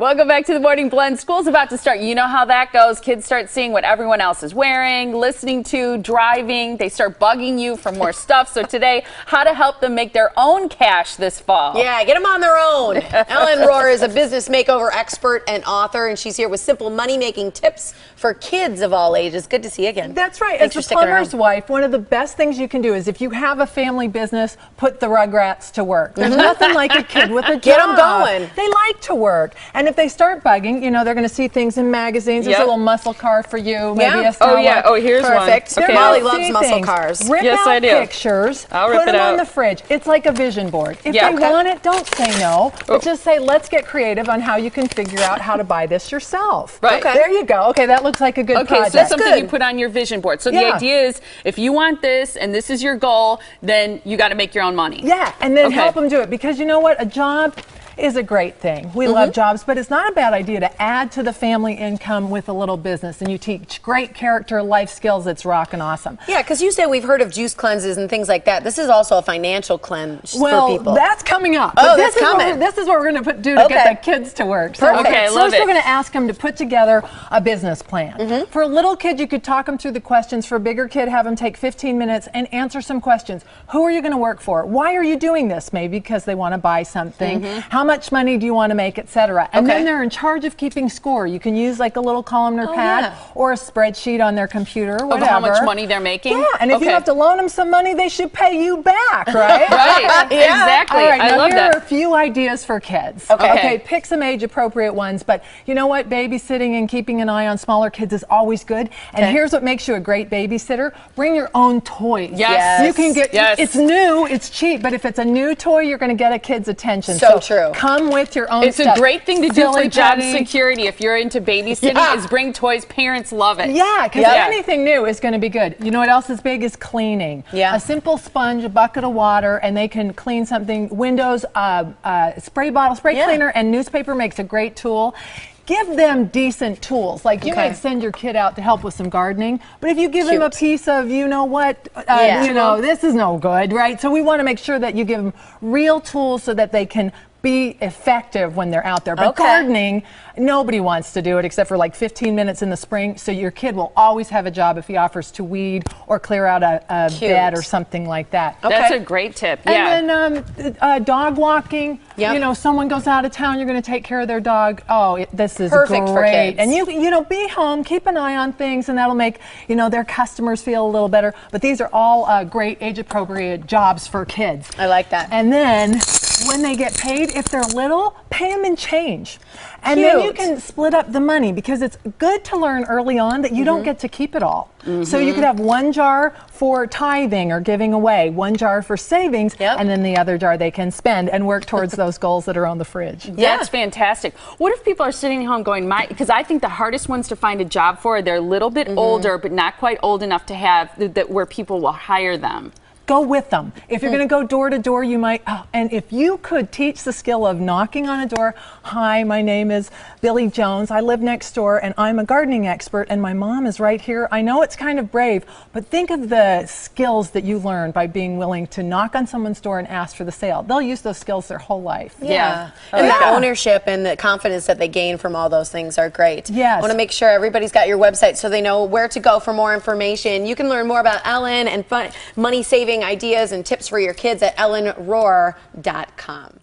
Welcome back to the Morning Blend. School's about to start. You know how that goes. Kids start seeing what everyone else is wearing, listening to, driving. They start bugging you for more stuff. So today, how to help them make their own cash this fall. Yeah, get them on their own. Ellen Rohr is a business makeover expert and author, and she's here with simple money-making tips for kids of all ages. Good to see you again. That's right. Thanks As for a sticking plumber's around. wife, one of the best things you can do is if you have a family business, put the Rugrats to work. There's nothing like a kid with a job. Get 'em going. They like to work. And if they start bugging, you know, they're going to see things in magazines. There's a little muscle car for you. Maybe Yeah. a Stella. Oh, yeah. Oh, here's Perfect. one. Okay. Molly They'll loves see muscle things. cars. Rip Yes, out I do. pictures. I'll rip put it them out. on the fridge. It's like a vision board. If Yeah. they Okay. want it, don't say no. But just say, let's get creative on how you can figure out how to buy this yourself. Right. Okay. There you go. Okay, that looks like a good Okay, project. so that's something good. you put on your vision board. So the Yeah. idea is, if you want this and this is your goal, then you got to make your own money. Yeah, and then Okay. help them do it, because you know what? A job is a great thing. We love jobs, but it's not a bad idea to add to the family income with a little business, and you teach great character life skills. It's rockin' awesome. Yeah, because you said we've heard of juice cleanses and things like that. This is also a financial cleanse Well, for people. that's coming up. Oh, But that's coming. This is what we're going to do to get the kids to work. So Perfect. Okay, I love first, we're it. going to ask them to put together a business plan. For a little kid, you could talk them through the questions. For a bigger kid, have them take 15 minutes and answer some questions. Who are you going to work for? Why are you doing this? Maybe because they want to buy something. How much money do you want to make, etc. And then they're in charge of keeping score. You can use like a little columnar pad or a spreadsheet on their computer, Of whatever. how much money they're making? Yeah, and if you have to loan them some money, they should pay you back, right? Right, exactly. All right, I now love here are a that. few ideas for kids. Okay. Pick some age-appropriate ones, but you know what? Babysitting and keeping an eye on smaller kids is always good. And here's what makes you a great babysitter. Bring your own toys. Yes. You can get, Yes. it's new, it's cheap, but if it's a new toy, you're going to get a kid's attention. So true. Come with your own It's stuff. a great thing to do for Silly job putty. security. If you're into babysitting, Yeah. is bring toys. Parents love it. Yeah, because Yeah. anything new is going to be good. You know what else is big is cleaning. Yeah. A simple sponge, a bucket of water, and they can clean something. Windows, spray bottle, spray cleaner, and newspaper makes a great tool. Give them decent tools. Like you might send your kid out to help with some gardening, but if you give him a piece of, you know what, you know, this is no good, right? So we want to make sure that you give them real tools so that they can be effective when they're out there. But gardening, nobody wants to do it except for like 15 minutes in the spring. So your kid will always have a job if he offers to weed or clear out a bed or something like that. That's a great tip. Yeah. And then dog walking. You know, someone goes out of town, you're going to take care of their dog. Oh, this is Perfect great. for kids. And you know, be home, keep an eye on things, and that'll make, you know, their customers feel a little better. But these are all great age-appropriate jobs for kids. I like that. And then when they get paid, if they're little, pay them in change. And then you can split up the money, because it's good to learn early on that you don't get to keep it all. So you could have one jar for tithing or giving away, one jar for savings, and then the other jar they can spend and work towards those goals that are on the fridge. That's fantastic. What if people are sitting home going, because I think the hardest ones to find a job for, they're a little bit older, but not quite old enough to have that where people will hire them. Go with them. If you're going to go door to door, you might, and if you could teach the skill of knocking on a door, hi, my name is Billy Jones, I live next door, and I'm a gardening expert, and my mom is right here. I know it's kind of brave, but think of the skills that you learned by being willing to knock on someone's door and ask for the sale. They'll use those skills their whole life. Yeah. And the ownership and the confidence that they gain from all those things are great. Yes. I want to make sure everybody's got your website so they know where to go for more information. You can learn more about Ellen and money saving ideas and tips for your kids at ellenrohr.com.